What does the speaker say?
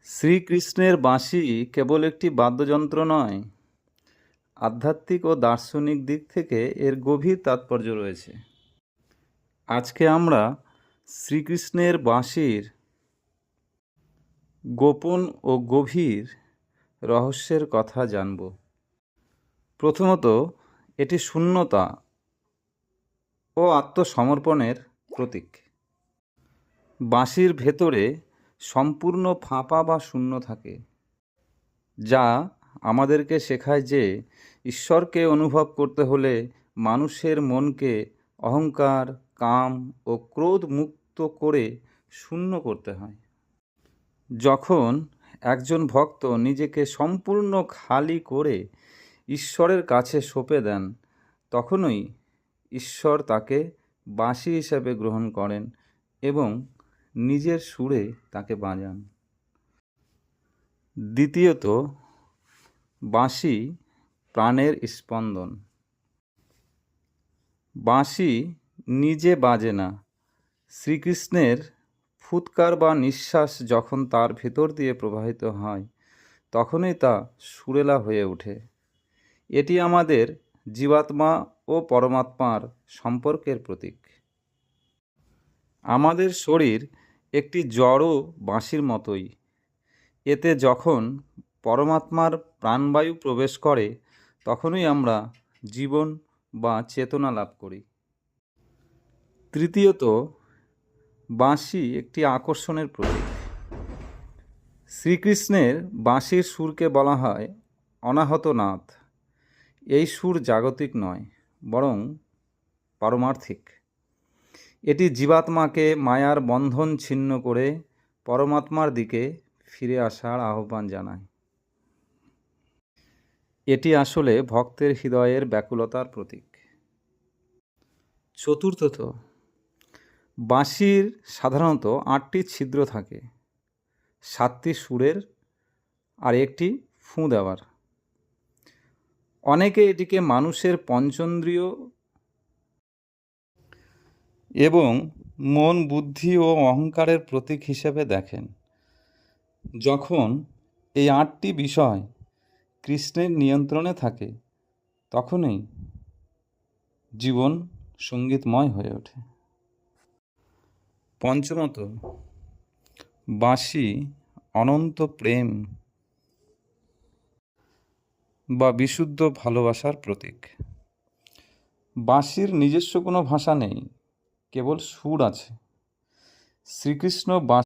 শ্রীকৃষ্ণের বাঁশি কেবল একটি বাদ্যযন্ত্র নয়, আধ্যাত্মিক ও দার্শনিক দিক থেকে এর গভীর তাৎপর্য রয়েছে। আজকে আমরা শ্রীকৃষ্ণের বাঁশির গোপন ও গভীর রহস্যের কথা জানব। প্রথমত, এটি শূন্যতা ও আত্মসমর্পণের প্রতীক। বাঁশির ভেতরে সম্পূর্ণ ফাঁপা বা শূন্য থাকে, যা আমাদেরকে শেখায় যে ঈশ্বরকে অনুভব করতে হলে মানুষের মনকে অহংকার, কাম ও ক্রোধ মুক্ত করে শূন্য করতে হয়। যখন একজন ভক্ত নিজেকে সম্পূর্ণ খালি করে ঈশ্বরের কাছে সঁপে দেন, তখনই ঈশ্বর তাকে বাঁশি হিসেবে গ্রহণ করেন এবং নিজের সুরে তাকে বাজান। দ্বিতীয়ত, বাঁশি প্রাণের স্পন্দন। বাঁশি নিজে বাজে না, শ্রীকৃষ্ণের ফুৎকার বা নিঃশ্বাস যখন তার ভেতর দিয়ে প্রবাহিত হয়, তখনই তা সুরেলা হয়ে ওঠে। এটি আমাদের জীবাত্মা ও পরমাত্মার সম্পর্কের প্রতীক। আমাদের শরীর একটি জড় বাঁশির মতোই। এতে যখন পরমাত্মার প্রাণবায়ু প্রবেশ করে, তখনই আমরা জীবন বা চেতনা লাভ করি। তৃতীয়ত, বাঁশি একটি আকর্ষণের প্রতীক। শ্রীকৃষ্ণের বাঁশির সুরকে বলা হয় অনাহত নাদ। এই সুর জাগতিক নয়, বরং পারমার্থিক। এটি জীবাত্মাকে মায়ার বন্ধন ছিন্ন করে পরমাত্মার দিকে ফিরে আসার আহ্বান জানায়। এটি আসলে ভক্তের হৃদয়ের ব্যাকুলতার প্রতীক। চতুর্থত, বাঁশির সাধারণত 8টি ছিদ্র থাকে, 7টি সুরের আর একটি ফুঁ দেওয়ার। অনেকে এটিকে মানুষের পঞ্চেন্দ্রিয় এবং মন, বুদ্ধি ও অহংকারের প্রতীক হিসেবে দেখেন। যখন এই 8টি বিষয় কৃষ্ণের নিয়ন্ত্রণে থাকে, তখনই জীবন সঙ্গীতময় হয়ে ওঠে। পঞ্চমত, বাঁশি অনন্ত প্রেম বা বিশুদ্ধ ভালোবাসার প্রতীক। বাঁশির নিজস্ব কোনো ভাষা নেই, কেবল সুর আছে। শ্রীকৃষ্ণ